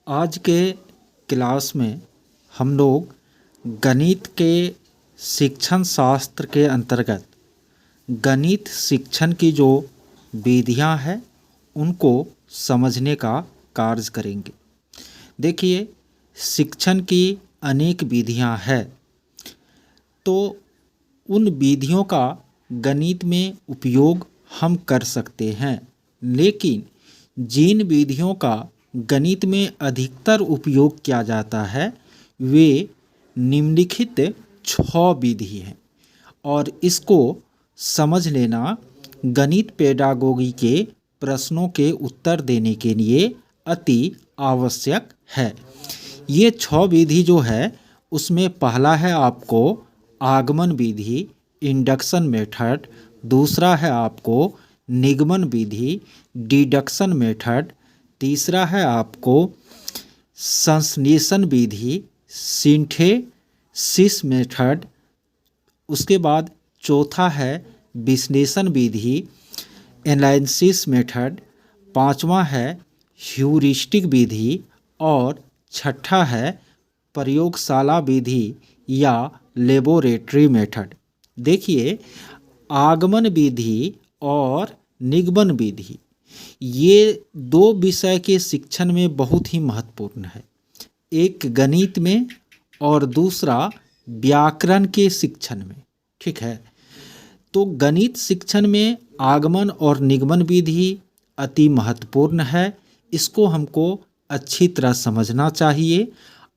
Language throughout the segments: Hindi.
आज के क्लास में हम लोग गणित के शिक्षण शास्त्र के अंतर्गत गणित शिक्षण की जो विधियां हैं उनको समझने का कार्य करेंगे। देखिए, शिक्षण की अनेक विधियां हैं, तो उन विधियों का गणित में उपयोग हम कर सकते हैं, लेकिन जिन विधियों का गणित में अधिकतर उपयोग किया जाता है वे निम्नलिखित 6 विधि हैं और इसको समझ लेना गणित पेडागोगी के प्रश्नों के उत्तर देने के लिए अति आवश्यक है। ये 6 विधि जो है उसमें पहला है आपको आगमन विधि, इंडक्शन मेथड। दूसरा है आपको निगमन विधि, डिडक्शन मेथड। तीसरा है आपको संश्लेषण विधि, सिंथेसिस मेथड। उसके बाद चौथा है विश्लेषण विधि, एनालिसिस मेथड। पांचवा है ह्यूरिस्टिक विधि और छठा है प्रयोगशाला विधि या लेबोरेटरी मेथड। देखिए, आगमन विधि और निगमन विधि ये 2 विषय के शिक्षण में बहुत ही महत्वपूर्ण है, एक गणित में और दूसरा व्याकरण के शिक्षण में। ठीक है, तो गणित शिक्षण में आगमन और निगमन विधि अति महत्वपूर्ण है, इसको हमको अच्छी तरह समझना चाहिए।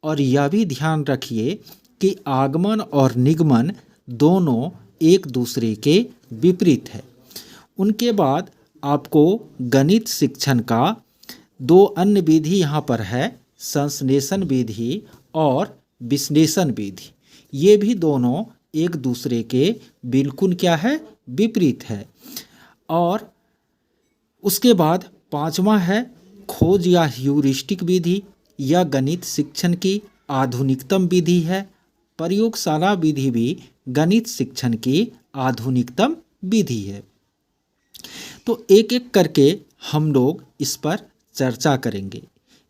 और यह भी ध्यान रखिए कि आगमन और निगमन दोनों एक दूसरे के विपरीत है। उनके बाद आपको गणित शिक्षण का 2 अन्य विधि यहाँ पर है, संश्लेषण विधि और विश्लेषण विधि। ये भी दोनों एक दूसरे के बिल्कुल क्या है, विपरीत है। और उसके बाद पांचवा है खोज या ह्यूरिस्टिक विधि। यह गणित शिक्षण की आधुनिकतम विधि है। प्रयोगशाला विधि भी गणित शिक्षण की आधुनिकतम विधि है। तो एक एक करके हम लोग इस पर चर्चा करेंगे।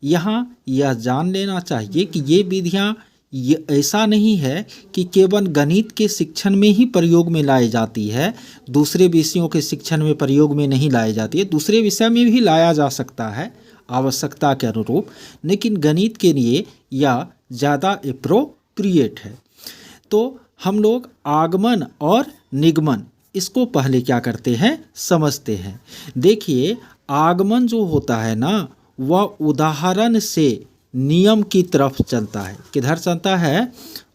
यहाँ यह जान लेना चाहिए कि ये विधियाँ ये ऐसा नहीं है कि केवल गणित के शिक्षण में ही प्रयोग में लाई जाती है, दूसरे विषयों के शिक्षण में प्रयोग में नहीं लाई जाती है। दूसरे विषय में भी लाया जा सकता है आवश्यकता के अनुरूप, लेकिन गणित के लिए यह ज़्यादा एप्रोप्रिएट है। तो हम लोग आगमन और निगमन इसको पहले क्या करते हैं, समझते हैं। देखिए, आगमन जो होता है ना, वह उदाहरण से नियम की तरफ चलता है। किधर चलता है,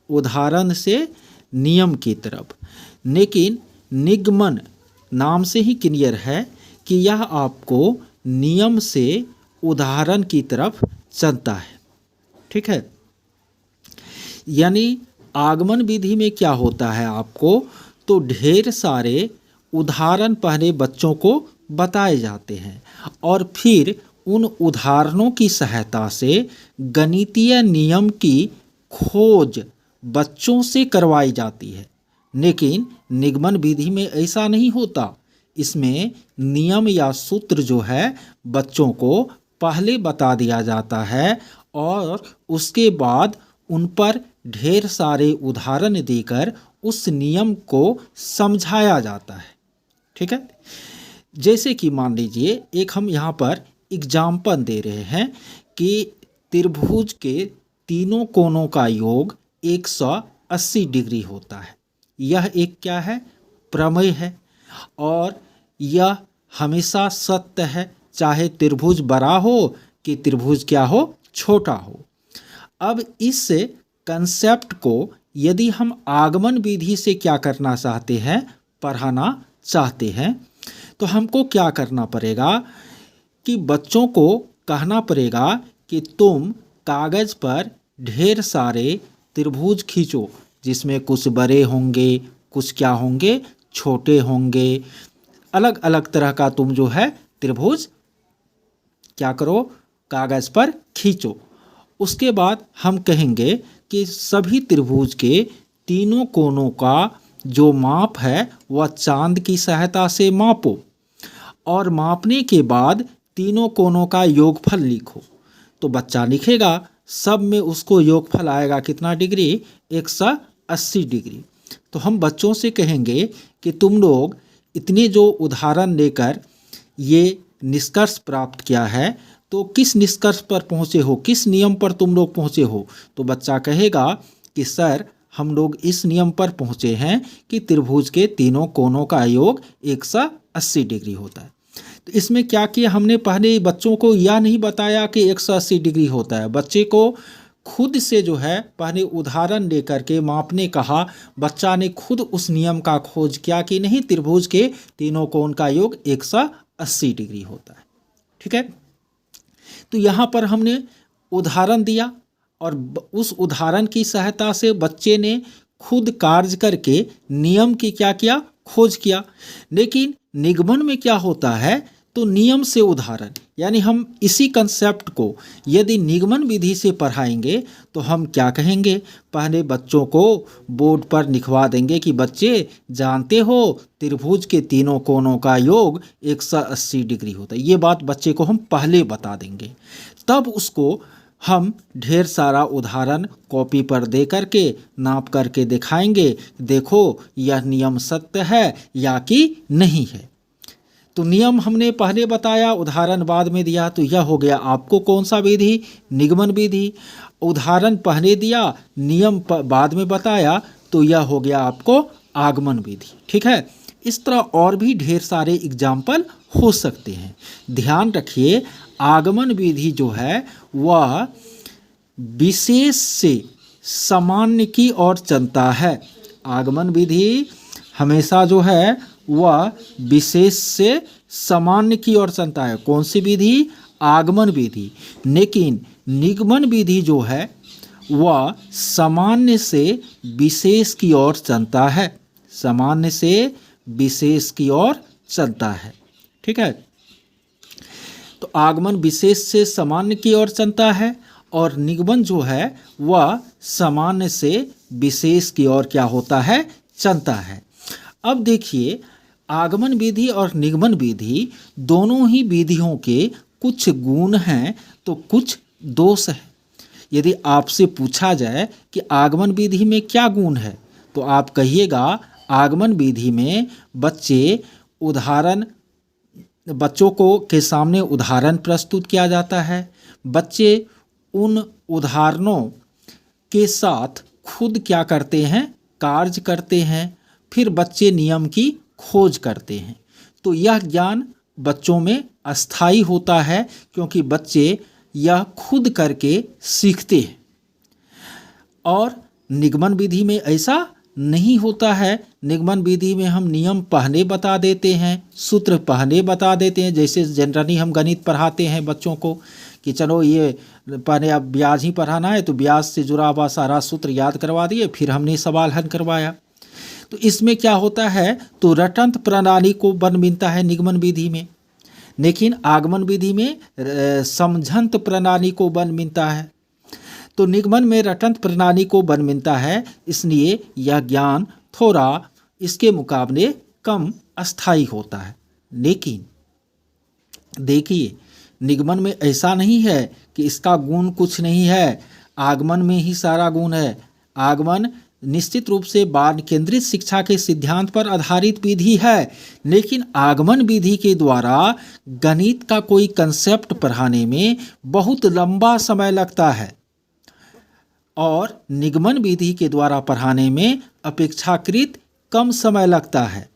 उदाहरण से नियम की तरफ। लेकिन निगमन नाम से ही क्लियर है कि यह आपको नियम से उदाहरण की तरफ चलता है। ठीक है, यानी आगमन विधि में क्या होता है आपको, तो ढेर सारे उदाहरण पहले बच्चों को बताए जाते हैं और फिर उन उदाहरणों की सहायता से गणितीय नियम की खोज बच्चों से करवाई जाती है। लेकिन निगमन विधि में ऐसा नहीं होता। इसमें नियम या सूत्र जो है बच्चों को पहले बता दिया जाता है और उसके बाद उन पर ढेर सारे उदाहरण देकर उस नियम को समझाया जाता है। ठीक है, जैसे कि मान लीजिए एक हम यहाँ पर एग्जाम्पल दे रहे हैं कि त्रिभुज के तीनों कोणों का योग 180 डिग्री होता है। यह एक क्या है, प्रमेय है और यह हमेशा सत्य है, चाहे त्रिभुज बड़ा हो कि त्रिभुज क्या हो, छोटा हो। अब इस कंसेप्ट को यदि हम आगमन विधि से क्या करना चाहते हैं, पढ़ाना चाहते हैं, तो हमको क्या करना पड़ेगा कि बच्चों को कहना पड़ेगा कि तुम कागज़ पर ढेर सारे त्रिभुज खींचो, जिसमें कुछ बड़े होंगे, कुछ क्या होंगे, छोटे होंगे। अलग अलग तरह का तुम जो है त्रिभुज क्या करो, कागज़ पर खींचो। उसके बाद हम कहेंगे कि सभी त्रिभुज के तीनों कोणों का जो माप है वह चांद की सहायता से मापो और मापने के बाद तीनों कोणों का योगफल लिखो। तो बच्चा लिखेगा, सब में उसको योगफल आएगा कितना डिग्री, 180 डिग्री। तो हम बच्चों से कहेंगे कि तुम लोग इतने जो उदाहरण लेकर ये निष्कर्ष प्राप्त किया है, तो किस निष्कर्ष पर पहुँचे हो, किस नियम पर तुम लोग पहुँचे हो। तो बच्चा कहेगा कि सर हम लोग इस नियम पर पहुँचे हैं कि त्रिभुज के तीनों कोनों का योग 180 डिग्री होता है। तो इसमें क्या किया हमने, पहले बच्चों को यह नहीं बताया कि 180 डिग्री होता है, बच्चे को खुद से जो है पहले उदाहरण लेकर के मापने कहा। बच्चा ने खुद उस नियम का खोज किया कि नहीं, त्रिभुज के तीनों कोण का योग 180 डिग्री होता है। ठीक है, तो यहाँ पर हमने उदाहरण दिया और उस उदाहरण की सहायता से बच्चे ने खुद कार्य करके नियम की क्या किया, खोज किया। लेकिन निगमन में क्या होता है, तो नियम से उदाहरण, यानी हम इसी कंसेप्ट को यदि निगमन विधि से पढ़ाएंगे तो हम क्या कहेंगे, पहले बच्चों को बोर्ड पर लिखवा देंगे कि बच्चे जानते हो त्रिभुज के तीनों कोनों का योग 180 डिग्री होता है। ये बात बच्चे को हम पहले बता देंगे, तब उसको हम ढेर सारा उदाहरण कॉपी पर दे करके नाप करके दिखाएंगे, देखो यह नियम सत्य है या कि नहीं है। तो नियम हमने पहले बताया, उदाहरण बाद में दिया, तो यह हो गया आपको कौन सा विधि, निगमन विधि। उदाहरण पहले दिया, नियम बाद में बताया, तो यह हो गया आपको आगमन विधि। ठीक है, इस तरह और भी ढेर सारे एग्जाम्पल हो सकते हैं। ध्यान रखिए, आगमन विधि जो है वह विशेष से सामान्य की ओर चलता है। आगमन विधि हमेशा जो है वह विशेष से सामान्य की ओर चलता है। कौन सी विधि, आगमन विधि। लेकिन निगमन विधि जो है वह सामान्य से विशेष की ओर चलता है, सामान्य से विशेष की ओर चलता है। ठीक है, तो आगमन विशेष से सामान्य की ओर चलता है और निगमन जो है वह सामान्य से विशेष की ओर क्या होता है, चलता है। अब देखिए, आगमन विधि और निगमन विधि दोनों ही विधियों के कुछ गुण हैं तो कुछ दोष हैं। यदि आपसे पूछा जाए कि आगमन विधि में क्या गुण है, तो आप कहिएगा आगमन विधि में बच्चों को के सामने उदाहरण प्रस्तुत किया जाता है, बच्चे उन उदाहरणों के साथ खुद क्या करते हैं, कार्य करते हैं, फिर बच्चे नियम की खोज करते हैं। तो यह ज्ञान बच्चों में अस्थायी होता है, क्योंकि बच्चे यह खुद करके सीखते हैं। और निगमन विधि में ऐसा नहीं होता है। निगमन विधि में हम नियम पहले बता देते हैं, सूत्र पहले बता देते हैं। जैसे जनरली हम गणित पढ़ाते हैं बच्चों को कि चलो ये पहले अब ब्याज ही पढ़ाना है, तो ब्याज से जुड़ा हुआ सारा सूत्र याद करवा दिए, फिर हमने सवाल हल करवाया। तो इसमें क्या होता है, तो रटंत प्रणाली को बन मिलता है निगमन विधि में, लेकिन आगमन विधि में समझंत प्रणाली को बन मिलता है। तो निगमन में रटंत प्रणाली को बन मिलता है, इसलिए यह ज्ञान थोड़ा इसके मुकाबले कम अस्थायी होता है। लेकिन देखिए, निगमन में ऐसा नहीं है कि इसका गुण कुछ नहीं है, आगमन में ही सारा गुण है। आगमन निश्चित रूप से बाल केंद्रित शिक्षा के सिद्धांत पर आधारित विधि है, लेकिन आगमन विधि के द्वारा गणित का कोई कंसेप्ट पढ़ाने में बहुत लंबा समय लगता है और निगमन विधि के द्वारा पढ़ाने में अपेक्षाकृत कम समय लगता है।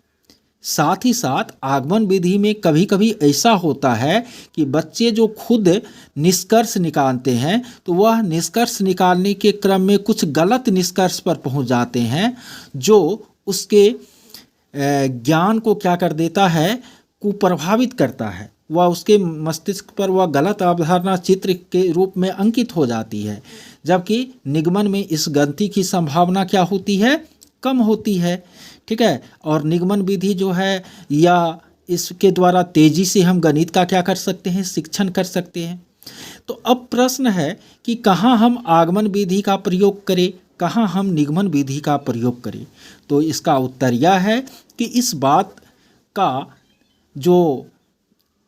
साथ ही साथ आगमन विधि में कभी कभी ऐसा होता है कि बच्चे जो खुद निष्कर्ष निकालते हैं, तो वह निष्कर्ष निकालने के क्रम में कुछ गलत निष्कर्ष पर पहुंच जाते हैं, जो उसके ज्ञान को क्या कर देता है, कुप्रभावित करता है। वह उसके मस्तिष्क पर वह गलत अवधारणा चित्र के रूप में अंकित हो जाती है, जबकि निगमन में इस गलती की संभावना क्या होती है, कम होती है। ठीक है, और निगमन विधि जो है या इसके द्वारा तेजी से हम गणित का क्या कर सकते हैं, शिक्षण कर सकते हैं। तो अब प्रश्न है कि कहाँ हम आगमन विधि का प्रयोग करें, कहाँ हम निगमन विधि का प्रयोग करें। तो इसका उत्तर यह है कि इस बात का जो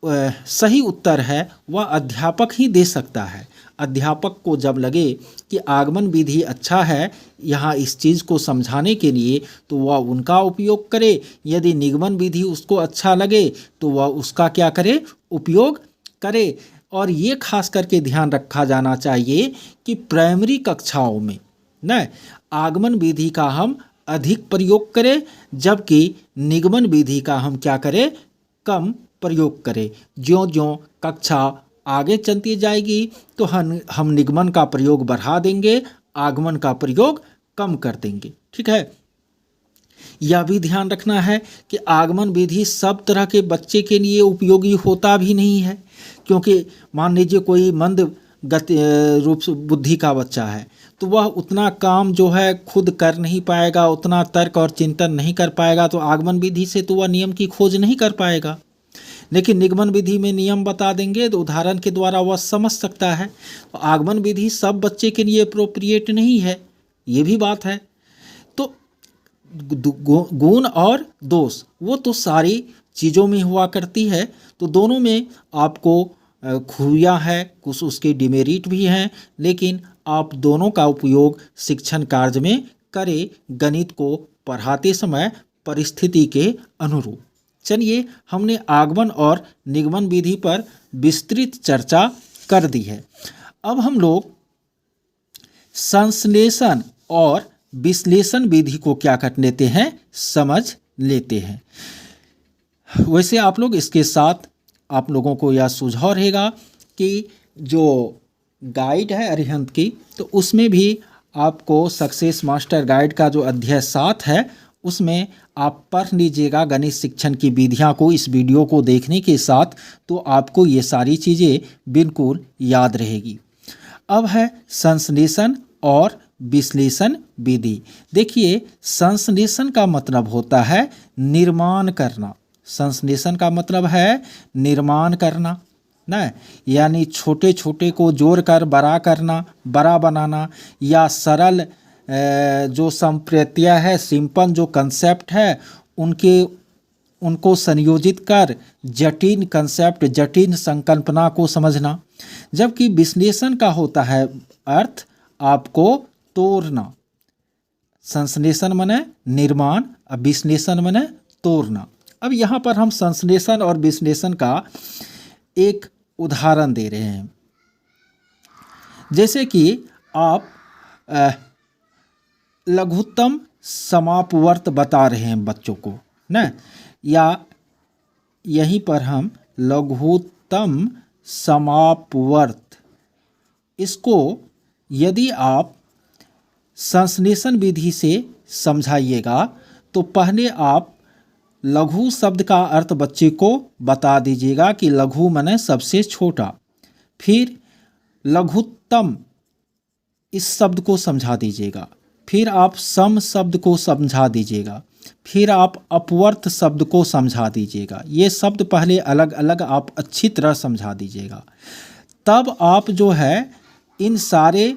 सही उत्तर है वह अध्यापक ही दे सकता है। अध्यापक को जब लगे कि आगमन विधि अच्छा है यहाँ इस चीज़ को समझाने के लिए, तो वह उनका उपयोग करे। यदि निगमन विधि उसको अच्छा लगे तो वह उसका क्या करे, उपयोग करे। और ये खास करके ध्यान रखा जाना चाहिए कि प्राइमरी कक्षाओं में न आगमन विधि का हम अधिक प्रयोग करें, जबकि निगमन विधि का हम क्या करें, कम प्रयोग करें। ज्यों ज्यों कक्षा आगे चलती जाएगी तो हम निगमन का प्रयोग बढ़ा देंगे, आगमन का प्रयोग कम कर देंगे। ठीक है। यह भी ध्यान रखना है कि आगमन विधि सब तरह के बच्चे के लिए उपयोगी होता भी नहीं है, क्योंकि मान लीजिए कोई मंद गति रूप से बुद्धि का बच्चा है तो वह उतना काम जो है खुद कर नहीं पाएगा, उतना तर्क और चिंतन नहीं कर पाएगा, तो आगमन विधि से तो वह नियम की खोज नहीं कर पाएगा। लेकिन निगमन विधि में नियम बता देंगे तो उदाहरण के द्वारा वह समझ सकता है। तो आगमन विधि सब बच्चे के लिए अप्रोप्रिएट नहीं है, ये भी बात है। तो गुण और दोष वो तो सारी चीज़ों में हुआ करती है, तो दोनों में आपको खूबियाँ है, कुछ उसके डिमेरिट भी हैं, लेकिन आप दोनों का उपयोग शिक्षण कार्य में करें, गणित को पढ़ाते समय परिस्थिति के अनुरूप। चलिए, हमने आगमन और निगमन विधि पर विस्तृत चर्चा कर दी है। अब हम लोग संश्लेषण और विश्लेषण विधि को क्या कर लेते हैं, समझ लेते हैं। वैसे आप लोग इसके साथ आप लोगों को यह सुझाव रहेगा कि जो गाइड है अरिहंत की, तो उसमें भी आपको सक्सेस मास्टर गाइड का जो अध्याय 7 है उसमें आप पढ़ लीजिएगा गणित शिक्षण की विधियां को इस वीडियो को देखने के साथ, तो आपको ये सारी चीज़ें बिल्कुल याद रहेगी। अब है संश्लेषण और विश्लेषण विधि। देखिए, संश्लेषण का मतलब होता है निर्माण करना। संश्लेषण का मतलब है निर्माण करना ना, यानी छोटे छोटे को जोड़कर बड़ा करना, बड़ा बनाना, या सरल जो संप्रत्यय है, सिंपल जो कंसेप्ट है उनको संयोजित कर जटिल कंसेप्ट, जटिल संकल्पना को समझना। जबकि विश्लेषण का होता है अर्थ आपको तोड़ना। संश्लेषण माने निर्माण, और विश्लेषण माने तोड़ना। अब यहाँ पर हम संश्लेषण और विश्लेषण का एक उदाहरण दे रहे हैं। जैसे कि आप लघुत्तम समापवर्त बता रहे हैं बच्चों को ना, या यहीं पर हम लघुत्तम समापवर्त, इसको यदि आप संश्लेषण विधि से समझाइएगा तो पहले आप लघु शब्द का अर्थ बच्चे को बता दीजिएगा कि लघु माने सबसे छोटा, फिर लघुत्तम इस शब्द को समझा दीजिएगा, फिर आप सम शब्द को समझा दीजिएगा, फिर आप अपवर्त शब्द को समझा दीजिएगा। ये शब्द पहले अलग अलग आप अच्छी तरह समझा दीजिएगा, तब आप जो है इन सारे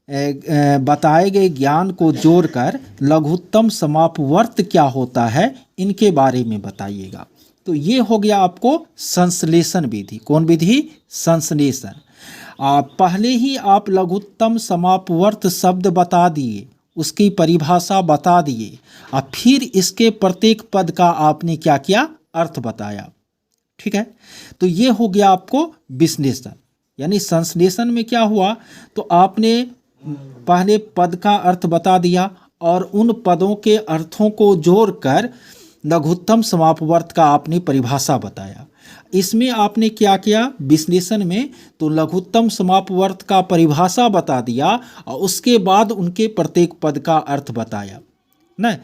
बताए गए ज्ञान को जोड़कर लघुत्तम समापवर्त क्या होता है इनके बारे में बताइएगा। तो ये हो गया आपको संश्लेषण विधि। कौन विधि? संश्लेषण। पहले ही आप लघुत्तम समापवर्त शब्द बता दिए, उसकी परिभाषा बता दिए, और फिर इसके प्रत्येक पद का आपने क्या किया, अर्थ बताया। ठीक है, तो ये हो गया आपको विश्लेषण। यानी संश्लेषण में क्या हुआ, तो आपने पहले पद का अर्थ बता दिया और उन पदों के अर्थों को जोड़कर लघुत्तम समापवर्त का आपने परिभाषा बताया। इसमें आपने क्या किया विश्लेषण में, तो लघुत्तम समापवर्त का परिभाषा बता दिया और उसके बाद उनके प्रत्येक पद का अर्थ बताया ना।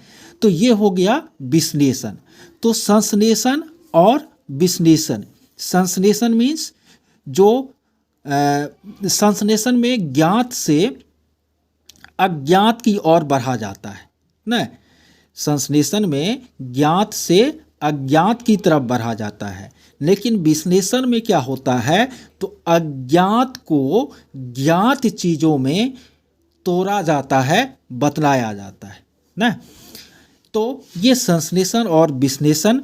तो ये हो गया विश्लेषण। तो संश्लेषण और विश्लेषण, संश्लेषण मीन्स जो संश्लेषण में ज्ञात से अज्ञात की ओर बढ़ा जाता है ना। संश्लेषण में ज्ञात से अज्ञात की तरफ बढ़ा जाता है, लेकिन विश्लेषण में क्या होता है, तो अज्ञात को ज्ञात चीज़ों में तोड़ा जाता है, बतलाया जाता है ना। तो ये संश्लेषण और विश्लेषण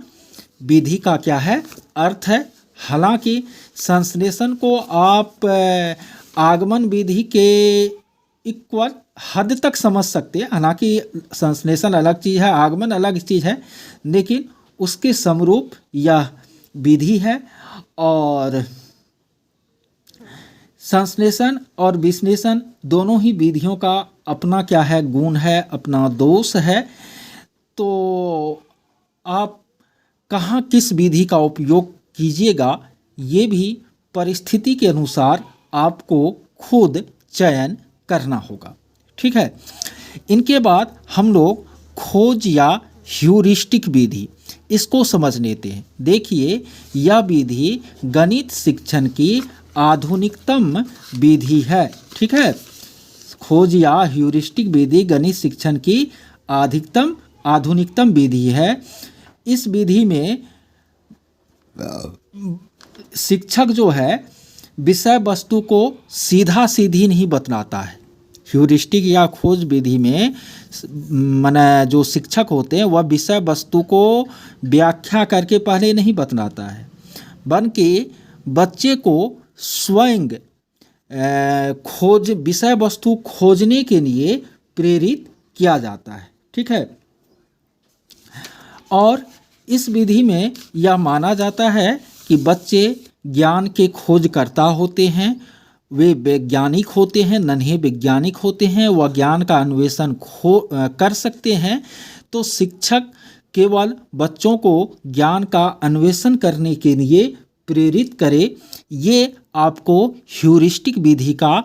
विधि का क्या है, अर्थ है। हालांकि संश्लेषण को आप आगमन विधि के इक्वल हद तक समझ सकते हैं। हालांकि संश्लेषण अलग चीज़ है, आगमन अलग चीज़ है, लेकिन उसके समरूप यह विधि है। और संश्लेषण और विश्लेषण दोनों ही विधियों का अपना क्या है, गुण है, अपना दोष है। तो आप कहाँ किस विधि का उपयोग कीजिएगा, ये भी परिस्थिति के अनुसार आपको खुद चयन करना होगा। ठीक है। इनके बाद हम लोग खोज या ह्यूरिस्टिक विधि, इसको समझ लेते हैं। देखिए, यह विधि गणित शिक्षण की आधुनिकतम विधि है। ठीक है। खोज या ह्यूरिस्टिक विधि गणित शिक्षण की आधुनिकतम विधि है। इस विधि में शिक्षक जो है विषय वस्तु को सीधा सीधी नहीं बतलाता है। ह्यूरिस्टिक या खोज विधि में माने जो शिक्षक होते हैं वह विषय वस्तु को व्याख्या करके पहले नहीं बतलाता है, बल्कि बच्चे को स्वयं विषय वस्तु खोजने के लिए प्रेरित किया जाता है। ठीक है। और इस विधि में यह माना जाता है कि बच्चे ज्ञान के खोजकर्ता होते हैं, वे वैज्ञानिक होते हैं, नन्हे वैज्ञानिक होते हैं, वह ज्ञान का अन्वेषण कर सकते हैं। तो शिक्षक केवल बच्चों को ज्ञान का अन्वेषण करने के लिए प्रेरित करे, ये आपको ह्यूरिस्टिक विधि का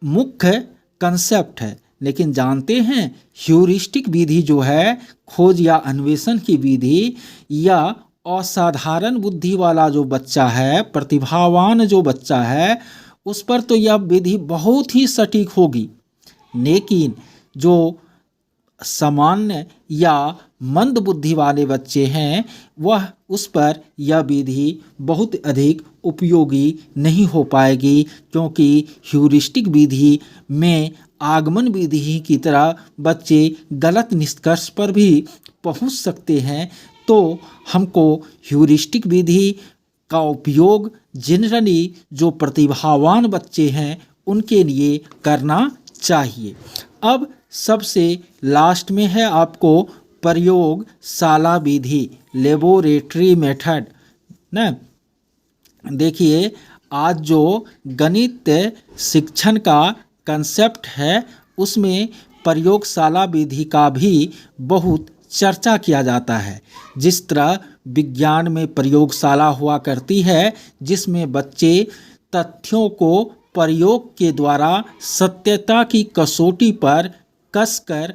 मुख्य कंसेप्ट है। लेकिन जानते हैं, ह्यूरिस्टिक विधि जो है, खोज या अन्वेषण की विधि, या असाधारण बुद्धि वाला जो बच्चा है, प्रतिभावान जो बच्चा है, उस पर तो यह विधि बहुत ही सटीक होगी। लेकिन जो सामान्य या मंद बुद्धि वाले बच्चे हैं, वह उस पर यह विधि बहुत अधिक उपयोगी नहीं हो पाएगी, क्योंकि ह्यूरिस्टिक विधि में आगमन विधि की तरह बच्चे गलत निष्कर्ष पर भी पहुंच सकते हैं। तो हमको ह्यूरिस्टिक विधि का उपयोग जनरली जो प्रतिभावान बच्चे हैं उनके लिए करना चाहिए। अब सबसे लास्ट में है आपको प्रयोगशाला विधि, लेबोरेटरी मेथड ना। देखिए, आज जो गणित शिक्षण का कंसेप्ट है, उसमें प्रयोगशाला विधि का भी बहुत चर्चा किया जाता है। जिस तरह विज्ञान में प्रयोगशाला हुआ करती है, जिसमें बच्चे तथ्यों को प्रयोग के द्वारा सत्यता की कसौटी पर कसकर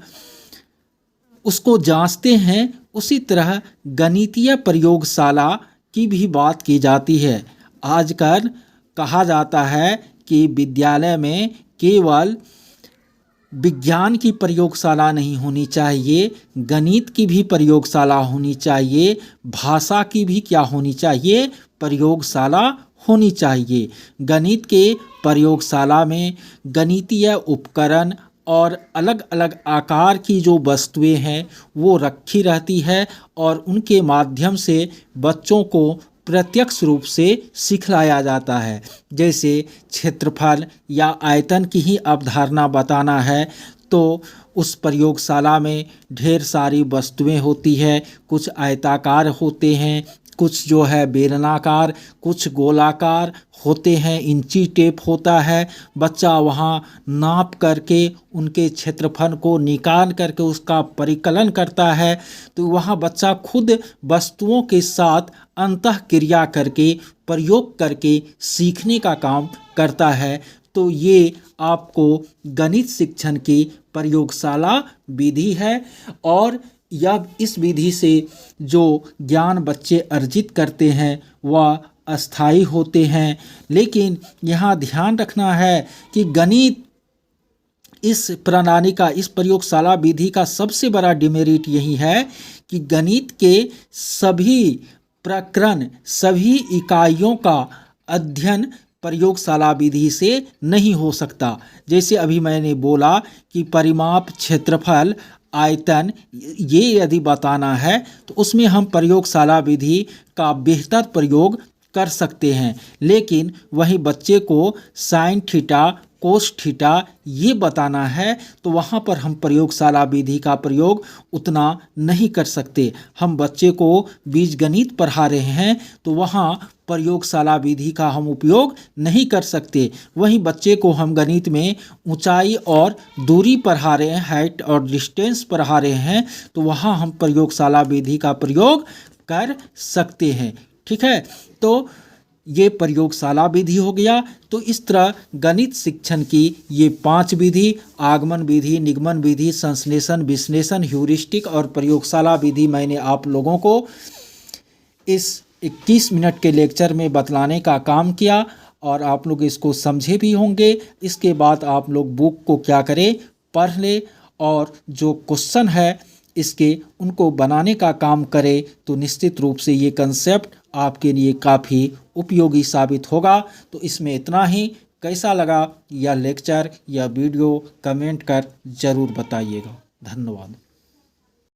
उसको जांचते हैं, उसी तरह गणितीय प्रयोगशाला की भी बात की जाती है। आजकल कहा जाता है कि विद्यालय में केवल विज्ञान की प्रयोगशाला नहीं होनी चाहिए, गणित की भी प्रयोगशाला होनी चाहिए, भाषा की भी क्या होनी चाहिए, प्रयोगशाला होनी चाहिए। गणित के प्रयोगशाला में गणितीय उपकरण और अलग अलग आकार की जो वस्तुएं हैं वो रखी रहती है, और उनके माध्यम से बच्चों को प्रत्यक्ष रूप से सिखलाया जाता है। जैसे क्षेत्रफल या आयतन की ही अवधारणा बताना है, तो उस प्रयोगशाला में ढेर सारी वस्तुएं होती है। कुछ आयताकार होते हैं, कुछ जो है बेलनाकार, कुछ गोलाकार होते हैं, इंची टेप होता है। बच्चा वहाँ नाप करके उनके क्षेत्रफल को निकाल करके उसका परिकलन करता है। तो वहाँ बच्चा खुद वस्तुओं के साथ अंतः क्रिया करके, प्रयोग करके सीखने का काम करता है। तो ये आपको गणित शिक्षण की प्रयोगशाला विधि है, और यह इस विधि से जो ज्ञान बच्चे अर्जित करते हैं वह अस्थायी होते हैं। लेकिन यहाँ ध्यान रखना है कि गणित इस प्रणाली का, इस प्रयोगशाला विधि का सबसे बड़ा डिमेरिट यही है कि गणित के सभी प्रकरण, सभी इकाइयों का अध्ययन प्रयोगशाला विधि से नहीं हो सकता। जैसे अभी मैंने बोला कि परिमाप, क्षेत्रफल, आयतन, ये यदि बताना है तो उसमें हम प्रयोगशाला विधि का बेहतर प्रयोग कर सकते हैं, लेकिन वहीं बच्चे को साइन थीटा कोस थीटा ये बताना है तो वहाँ पर हम प्रयोगशाला विधि का प्रयोग उतना नहीं कर सकते। हम बच्चे को बीजगणित पढ़ा रहे हैं तो वहाँ प्रयोगशाला विधि का हम उपयोग नहीं कर सकते। वहीं बच्चे को हम गणित में ऊंचाई और दूरी पढ़ा रहे हैं, हाइट और डिस्टेंस पढ़ा रहे हैं, तो वहाँ हम प्रयोगशाला विधि का प्रयोग कर सकते हैं। ठीक है, तो ये प्रयोगशाला विधि हो गया। तो इस तरह गणित शिक्षण की ये 5 विधि, आगमन विधि, निगमन विधि, संश्लेषण, विश्लेषण, ह्यूरिस्टिक और प्रयोगशाला विधि मैंने आप लोगों को इस 21 मिनट के लेक्चर में बतलाने का काम किया और आप लोग इसको समझे भी होंगे। इसके बाद आप लोग बुक को क्या करें, पढ़ ले और जो क्वेश्चन है इसके उनको बनाने का काम करें, तो निश्चित रूप से ये कंसेप्ट आपके लिए काफ़ी उपयोगी साबित होगा। तो इसमें इतना ही। कैसा लगा यह लेक्चर या वीडियो कमेंट कर ज़रूर बताइएगा। धन्यवाद।